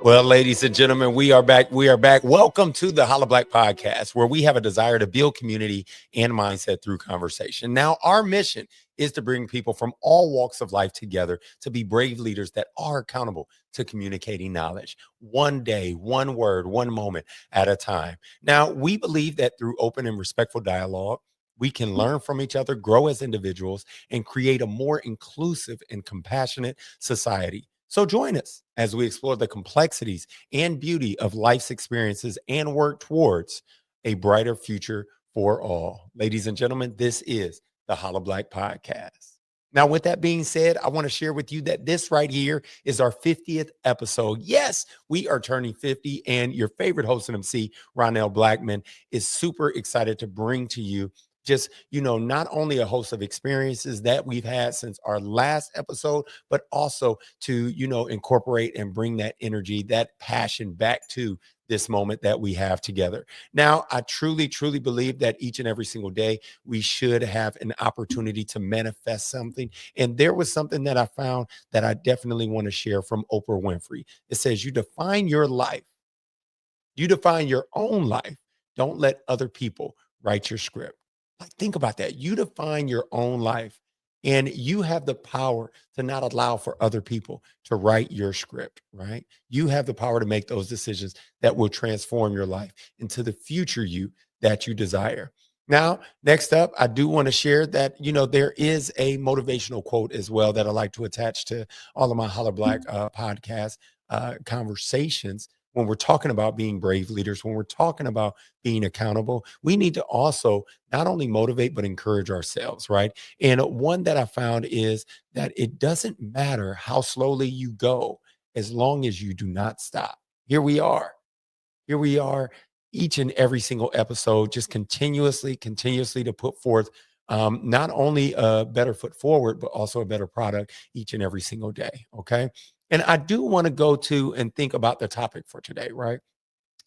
Well, ladies and gentlemen, we are back. We are back. Welcome to the Hollow Black Podcast, where we have a desire to build community and mindset through conversation. Now, our mission is to bring people from all walks of life together to be brave leaders that are accountable to communicating knowledge, one day, one word, one moment at a time. Now, we believe that through open and respectful dialogue, we can learn from each other, grow as individuals, and create a more inclusive and compassionate society. So join us as we explore the complexities and beauty of life's experiences and work towards a brighter future for all. Ladies and gentlemen, this is the Hollow Black Podcast. Now, with that being said, I want to share with you that this right here is our 50th episode. Yes, we are turning 50, and your favorite host and MC, Ronell Blackman, is super excited to bring to you just, not only a host of experiences that we've had since our last episode, but also to, incorporate and bring that energy, that passion back to this moment that we have together. Now, I truly, truly believe that each and every single day we should have an opportunity to manifest something. And there was something that I found that I definitely want to share from Oprah Winfrey. It says, you define your life. You define your own life. Don't let other people write your script. Like, think about that. You define your own life, and you have the power to not allow for other people to write your script, right? You have the power to make those decisions that will transform your life into the future you that you desire. Now, next up, I do want to share that, there is a motivational quote as well that I like to attach to all of my Holler Black podcast conversations. When we're talking about being brave leaders, when we're talking about being accountable, we need to also not only motivate, but encourage ourselves, right? And one that I found is that it doesn't matter how slowly you go as long as you do not stop. Here we are. Here we are each and every single episode, just continuously to put forth not only a better foot forward, but also a better product each and every single day. Okay. And I do want to go to and think about the topic for today, right?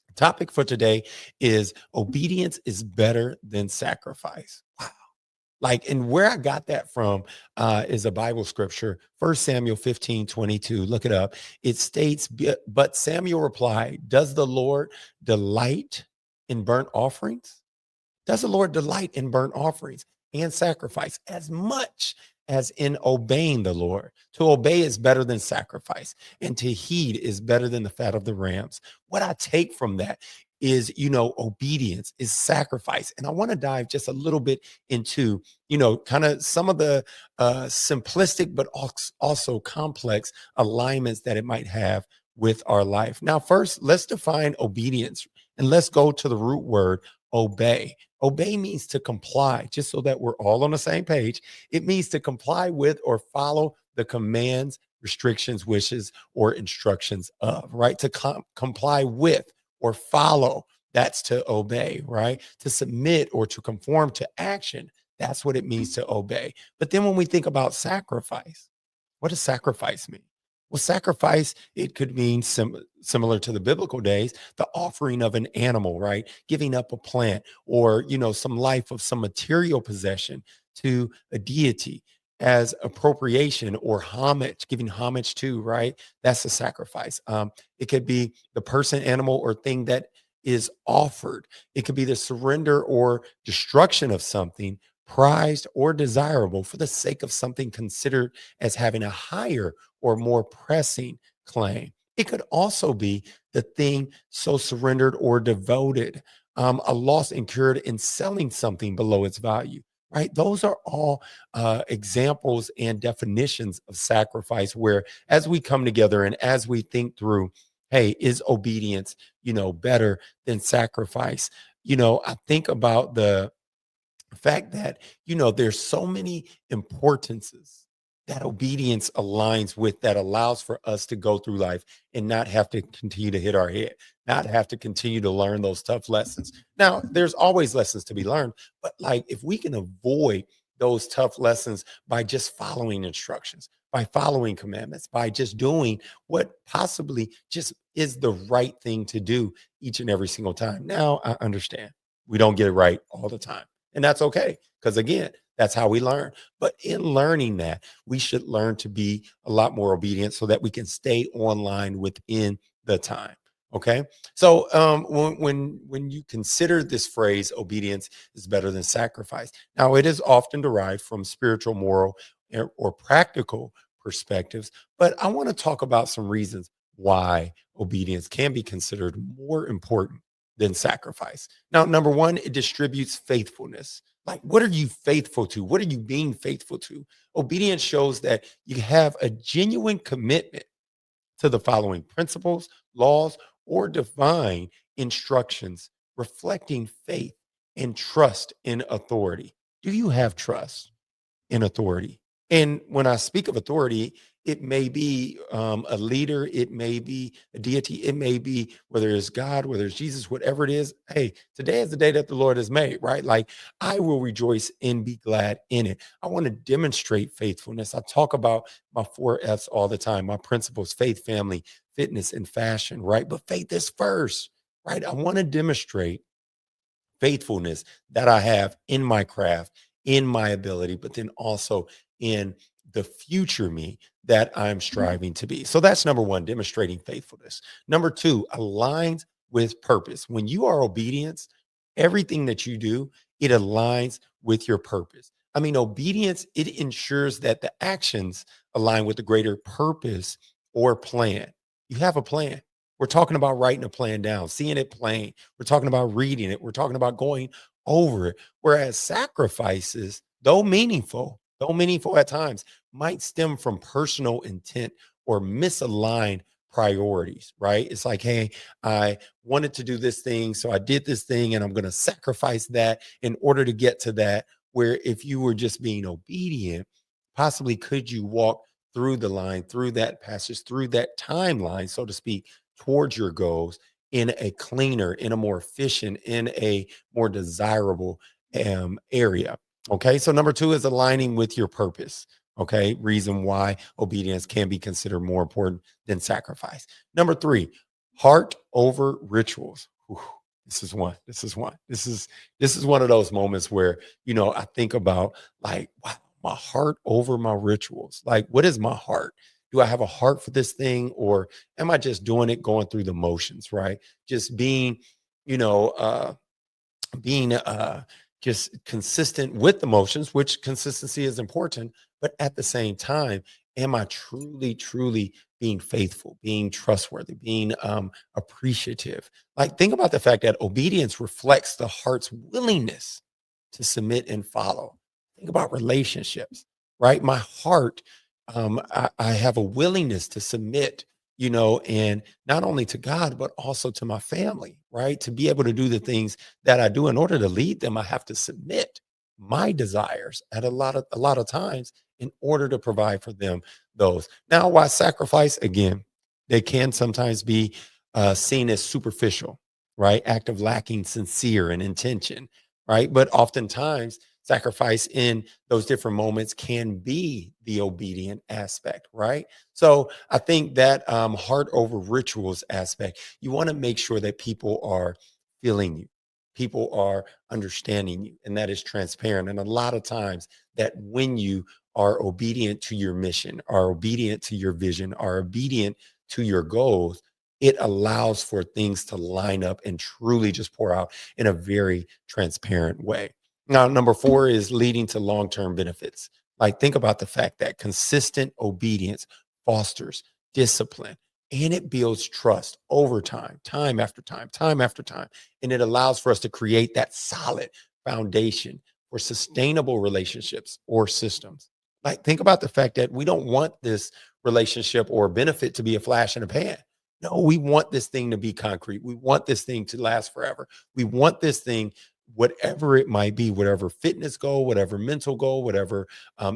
The topic for today is obedience is better than sacrifice. Wow. Like, and where I got that from is a Bible scripture, 1 Samuel 15:22. Look it up. It states, but Samuel replied, does the Lord delight in burnt offerings? Does the Lord delight in burnt offerings and sacrifice as much as in obeying the Lord? To obey is better than sacrifice, and to heed is better than the fat of the rams. What I take from that is, obedience is sacrifice. And I want to dive just a little bit into, kind of some of the simplistic, but also complex alignments that it might have with our life. Now, first, let's define obedience and let's go to the root word obey. Obey means to comply, just so that we're all on the same page. It means to comply with or follow the commands, restrictions, wishes, or instructions of, right? To comply with or follow, that's to obey, right? To submit or to conform to action, that's what it means to obey. But then when we think about sacrifice, what does sacrifice mean? Well, sacrifice, it could mean similar to the biblical days, the offering of an animal, right? Giving up a plant or, some life of some material possession to a deity as appropriation or homage, giving homage to, right? That's a sacrifice. It could be the person, animal, or thing that is offered. It could be the surrender or destruction of something prized or desirable for the sake of something considered as having a higher or more pressing claim. It could also be the thing so surrendered or devoted, a loss incurred in selling something below its value, right? Those are all examples and definitions of sacrifice where as we come together and as we think through, hey, is obedience, better than sacrifice? I think about the fact that, there's so many importances that obedience aligns with that allows for us to go through life and not have to continue to hit our head, not have to continue to learn those tough lessons. Now, there's always lessons to be learned, but like if we can avoid those tough lessons by just following instructions, by following commandments, by just doing what possibly just is the right thing to do each and every single time. Now, I understand we don't get it right all the time. And that's okay. Because again, that's how we learn. But in learning that, we should learn to be a lot more obedient so that we can stay online within the time. Okay. So when you consider this phrase, obedience is better than sacrifice. Now, it is often derived from spiritual, moral, or practical perspectives, but I want to talk about some reasons why obedience can be considered more important than sacrifice. Now, number one, it distributes faithfulness. Like, what are you faithful to? What are you being faithful to? Obedience shows that you have a genuine commitment to the following principles, laws, or divine instructions, reflecting faith and trust in authority. Do you have trust in authority? And when I speak of authority, it may be a leader, it may be a deity, it may be whether it's God, whether it's Jesus, whatever it is. Hey, today is the day that the Lord has made, right? Like, I will rejoice and be glad in it. I want to demonstrate faithfulness. I talk about my 4 F's all the time, my principles: faith, family, fitness, and fashion, right? But faith is first, right? I want to demonstrate faithfulness that I have in my craft, in my ability, but then also in the future me that I'm striving to be. So that's number one, demonstrating faithfulness. Number two, aligns with purpose. When you are obedience, everything that you do, it aligns with your purpose. I mean, obedience, it ensures that the actions align with the greater purpose or plan. You have a plan. We're talking about writing a plan down, seeing it plain. We're talking about reading it. We're talking about going over it. Whereas sacrifices, though meaningful at times, might stem from personal intent or misaligned priorities, right? It's like, hey, I wanted to do this thing, so I did this thing, and I'm going to sacrifice that in order to get to that. Where if you were just being obedient, possibly could you walk through the line, through that passage, through that timeline, so to speak, towards your goals in a cleaner, in a more efficient, in a more desirable area. Okay. So number two is aligning with your purpose. Okay. Reason why obedience can be considered more important than sacrifice. Number three, heart over rituals. Whew, this is one. This is one. This is one of those moments where, I think about, like, wow, my heart over my rituals. Like, what is my heart? Do I have a heart for this thing, or am I just doing it, going through the motions, right? Just you know, uh, being just consistent with the motions, which consistency is important, but at the same time, am I truly, truly being faithful, being trustworthy, being appreciative? Like, think about the fact that obedience reflects the heart's willingness to submit and follow. Think about relationships, right? My heart, I have a willingness to submit, and not only to God, but also to my family, right? To be able to do the things that I do. In order to lead them, I have to submit my desires at a lot of times in order to provide for them those. Now, why sacrifice? Again, they can sometimes be seen as superficial, right? Act of lacking sincere and intention, right? But oftentimes, sacrifice in those different moments can be the obedient aspect, right? So I think that heart over rituals aspect, you want to make sure that people are feeling you, people are understanding you, and that is transparent. And a lot of times, that when you are obedient to your mission, are obedient to your vision, are obedient to your goals, it allows for things to line up and truly just pour out in a very transparent way. Now, number four is leading to long term benefits. Like, think about the fact that consistent obedience fosters discipline, and it builds trust over time, time after time, time after time. And it allows for us to create that solid foundation for sustainable relationships or systems. Like, think about the fact that we don't want this relationship or benefit to be a flash in the pan. No, we want this thing to be concrete. We want this thing to last forever. We want this thing, whatever it might be, whatever fitness goal, whatever mental goal, whatever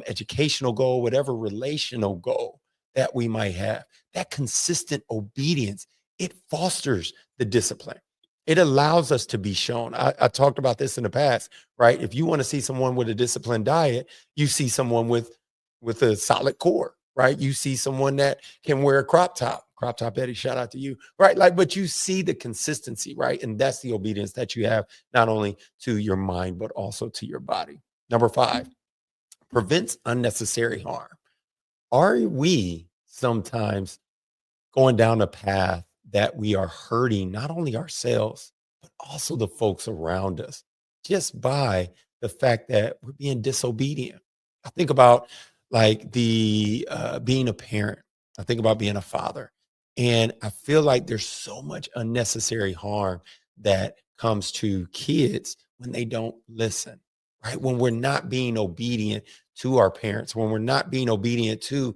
educational goal, whatever relational goal that we might have, that consistent obedience, it fosters the discipline. It allows us to be shown. I talked about this in the past, right? If you want to see someone with a disciplined diet, you see someone with a solid core, right? You see someone that can wear a crop top. Crop top Eddie, shout out to you, right? Like, but you see the consistency, right? And that's the obedience that you have, not only to your mind, but also to your body. Number five, prevents unnecessary harm. Are we sometimes going down a path that we are hurting not only ourselves, but also the folks around us just by the fact that we're being disobedient. I think about like the being a parent. I think about being a father, and I feel like there's so much unnecessary harm that comes to kids when they don't listen, right? When we're not being obedient to our parents, when we're not being obedient to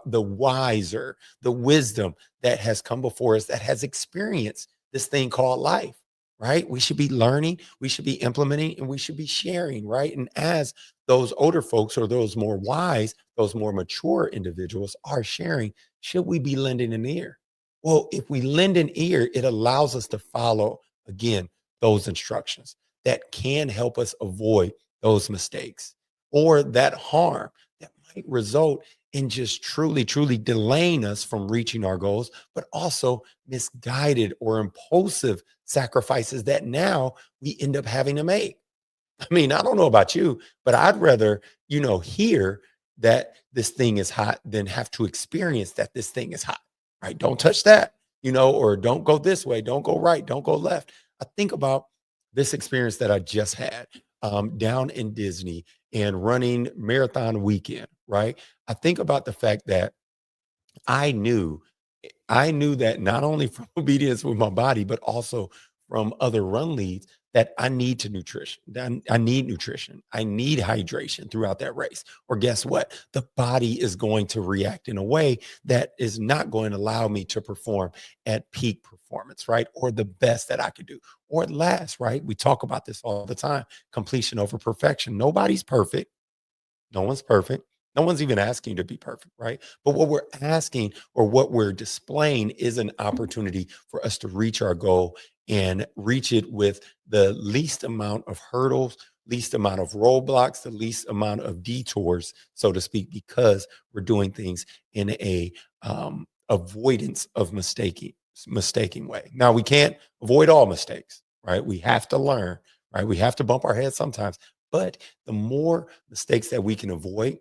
the wiser, the wisdom that has come before us, that has experienced this thing called life, right? We should be learning, we should be implementing, and we should be sharing, right? And as those older folks or those more wise, those more mature individuals are sharing, should we be lending an ear? Well, if we lend an ear, it allows us to follow again those instructions that can help us avoid those mistakes or that harm that might result in just truly, truly delaying us from reaching our goals, but also misguided or impulsive sacrifices that now we end up having to make. I mean, I don't know about you, but I'd rather, hear that this thing is hot than have to experience that this thing is hot, right? Don't touch that, or don't go this way, don't go right, don't go left. I think about this experience that I just had down in Disney and running marathon weekend, right? I think about the fact that I knew I knew that not only from obedience with my body, but also from other run leads that I need to nutrition. I need nutrition. I need hydration throughout that race. Or guess what? The body is going to react in a way that is not going to allow me to perform at peak performance, right? Or the best that I could do. Or at last, right? We talk about this all the time, completion over perfection. Nobody's perfect. No one's perfect. No one's even asking to be perfect, right? But what we're asking or what we're displaying is an opportunity for us to reach our goal and reach it with the least amount of hurdles, least amount of roadblocks, the least amount of detours, so to speak, because we're doing things in a avoidance of mistaking way. Now we can't avoid all mistakes, right? We have to learn, right? We have to bump our heads sometimes, but the more mistakes that we can avoid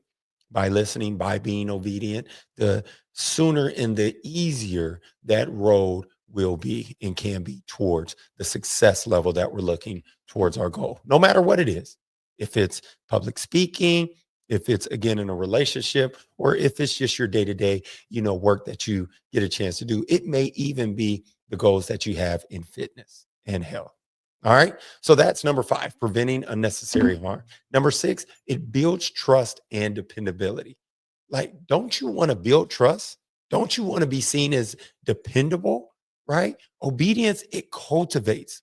by listening, by being obedient, the sooner and the easier that road will be and can be towards the success level that we're looking towards our goal, no matter what it is. If it's public speaking, if it's again in a relationship, or if it's just your day to day, work that you get a chance to do, it may even be the goals that you have in fitness and health. All right. So that's number five, preventing unnecessary harm. Number six, it builds trust and dependability. Like, don't you want to build trust? Don't you want to be seen as dependable? Right? Obedience, it cultivates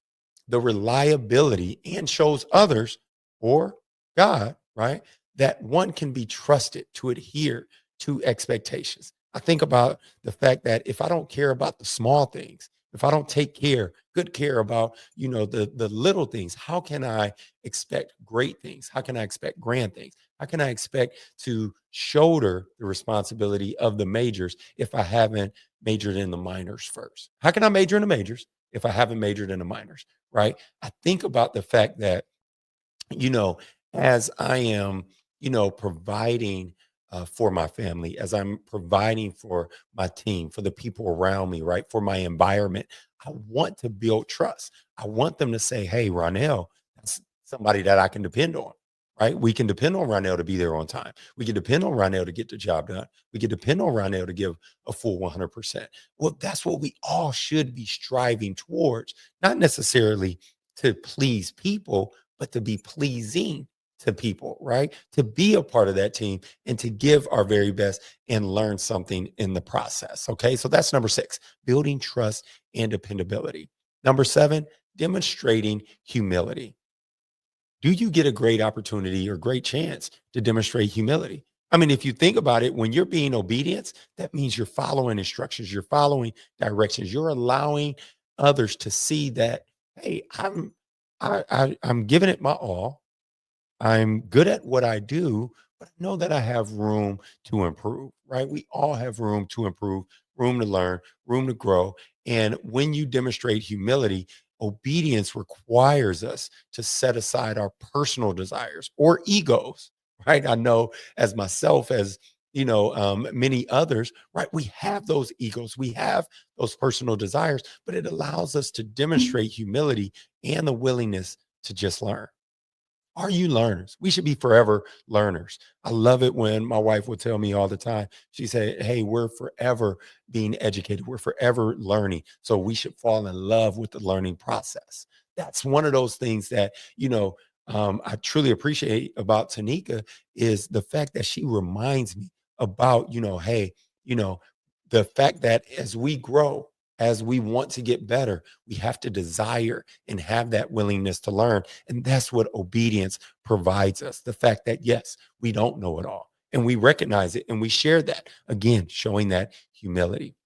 the reliability and shows others or God, right? That one can be trusted to adhere to expectations. I think about the fact that if I don't care about the small things, if I don't take good care about, the little things, how can I expect great things? How can I expect grand things? How can I expect to shoulder the responsibility of the majors if I haven't majored in the minors first? How can I major in the majors if I haven't majored in the minors? Right? I think about the fact that, you know, as I am, providing for my family, as I'm providing for my team, for the people around me, right? For my environment, I want to build trust. I want them to say, hey, Ronell, that's somebody that I can depend on, right? We can depend on Ronell to be there on time. We can depend on Ronell to get the job done. We can depend on Ronell to give a full 100%. Well, that's what we all should be striving towards, not necessarily to please people, but to be pleasing to people, right? To be a part of that team and to give our very best and learn something in the process. Okay. So that's number six, building trust and dependability. Number seven, demonstrating humility. Do you get a great opportunity or great chance to demonstrate humility? I mean, if you think about it, when you're being obedient, that means you're following instructions, you're following directions, you're allowing others to see that, hey, I'm giving it my all. I'm good at what I do, but I know that I have room to improve, right? We all have room to improve, room to learn, room to grow. And when you demonstrate humility, obedience requires us to set aside our personal desires or egos, right? I know as myself, as many others, right? We have those egos, we have those personal desires, but it allows us to demonstrate humility and the willingness to just learn. Are you learners? We should be forever learners. I love it when my wife would tell me all the time. She said, "Hey, we're forever being educated. We're forever learning. So we should fall in love with the learning process." That's one of those things that, I truly appreciate about Tanika is the fact that she reminds me about, hey, you know, the fact that as we grow, as we want to get better, we have to desire and have that willingness to learn. And that's what obedience provides us. The fact that, yes, we don't know it all and we recognize it and we share that, again, showing that humility.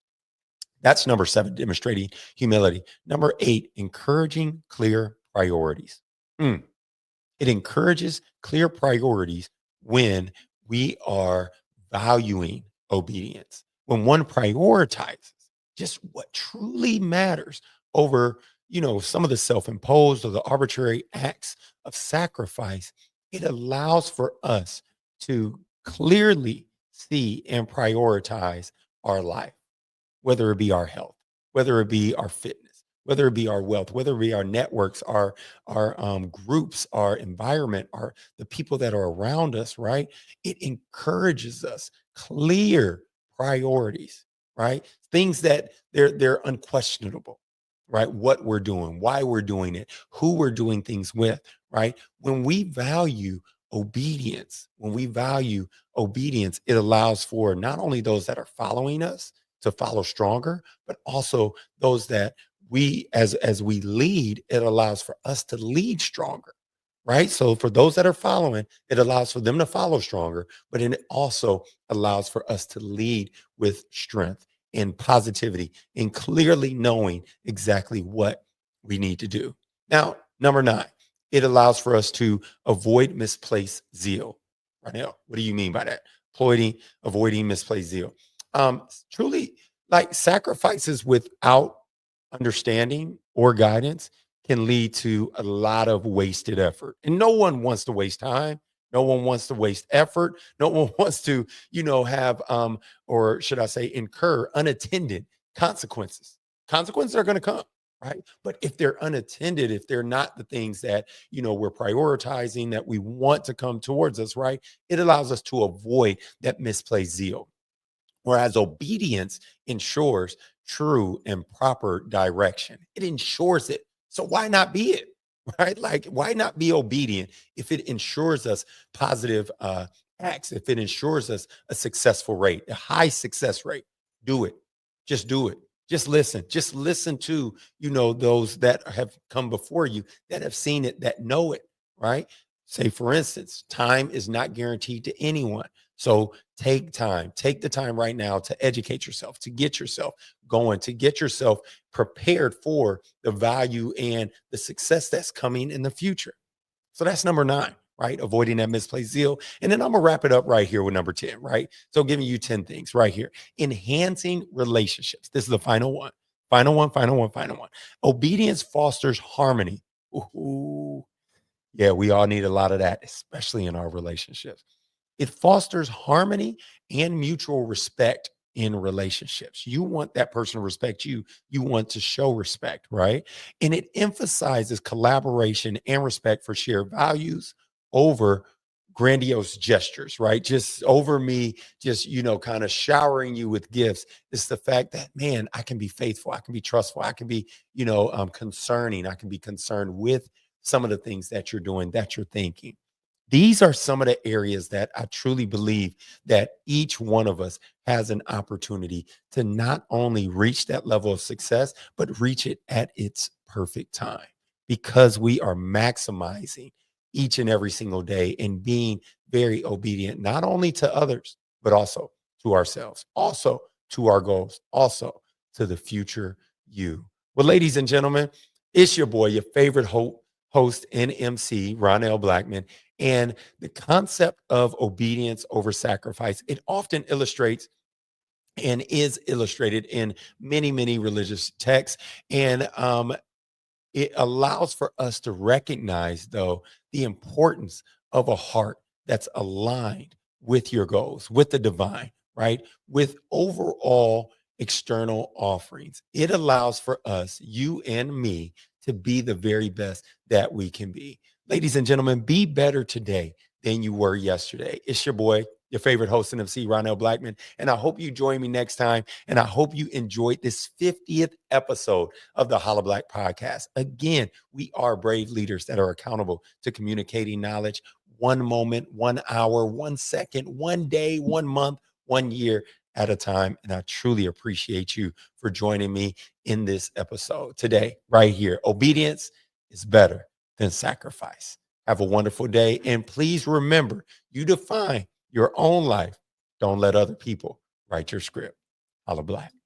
That's number 7, demonstrating humility. Number 8, encouraging clear priorities. Mm. It encourages clear priorities when we are valuing obedience. When one prioritizes just what truly matters over, some of the self-imposed or the arbitrary acts of sacrifice, it allows for us to clearly see and prioritize our life, whether it be our health, whether it be our fitness, whether it be our wealth, whether it be our networks, our groups, our environment, our the people that are around us, right? It encourages us clear priorities, right? Things that they're unquestionable, right? What we're doing, why we're doing it, who we're doing things with, right? When we value obedience, it allows for not only those that are following us to follow stronger, but also those that we as we lead, it allows for us to lead stronger, right? So for those that are following, it allows for them to follow stronger, but it also allows for us to lead with strength and positivity and clearly knowing exactly what we need to do. Now, number 9, it allows for us to avoid misplaced zeal. Right now, what do you mean by that? Avoiding misplaced zeal. Truly, like sacrifices without understanding or guidance can lead to a lot of wasted effort. And no one wants to waste time. No one wants to waste effort. No one wants to, have or should I say incur unattended consequences. Consequences are going to come, right? But if they're unattended, if they're not the things that, we're prioritizing that we want to come towards us, right? It allows us to avoid that misplaced zeal. Whereas obedience ensures true and proper direction. It ensures it. So why not be it? Right? Like, why not be obedient if it ensures us positive acts, if it ensures us a successful rate, a high success rate? Do it. Just do it. Just listen. Just listen to, those that have come before you that have seen it, that know it, right? Say, for instance, time is not guaranteed to anyone. So take the time right now to educate yourself, to get yourself going, to get yourself prepared for the value and the success that's coming in the future. So that's number 9, right? Avoiding that misplaced zeal. And then I'm gonna wrap it up right here with number 10, right? So giving you 10 things right here. Enhancing relationships. This is the final one. Final one, final one, final one. Obedience fosters harmony. Ooh, yeah, we all need a lot of that, especially in our relationships. It fosters harmony and mutual respect in relationships. You want that person to respect you. You want to show respect, right? And it emphasizes collaboration and respect for shared values over grandiose gestures, right? Just over me, just, kind of showering you with gifts. It's the fact that, man, I can be faithful. I can be trustful. I can be, concerning. I can be concerned with some of the things that you're doing, that you're thinking. These are some of the areas that I truly believe that each one of us has an opportunity to not only reach that level of success, but reach it at its perfect time because we are maximizing each and every single day and being very obedient, not only to others, but also to ourselves, also to our goals, also to the future you. Well, ladies and gentlemen, it's your boy, your favorite host and MC, Ron L. Blackman. And the concept of obedience over sacrifice, it often illustrates and is illustrated in many, many religious texts. And it allows for us to recognize, though, the importance of a heart that's aligned with your goals, with the divine, right? With overall external offerings. It allows for us, you and me, to be the very best that we can be. Ladies and gentlemen, be better today than you were yesterday. It's your boy, your favorite host and MC, Ronell Blackman. And I hope you join me next time. And I hope you enjoyed this 50th episode of the Holla Black podcast. Again, we are brave leaders that are accountable to communicating knowledge 1 moment, 1 hour, 1 second, 1 day, 1 month, 1 year at a time. And I truly appreciate you for joining me in this episode today, right here. Obedience is better than sacrifice. Have a wonderful day. And please remember, you define your own life. Don't let other people write your script. Holla Black.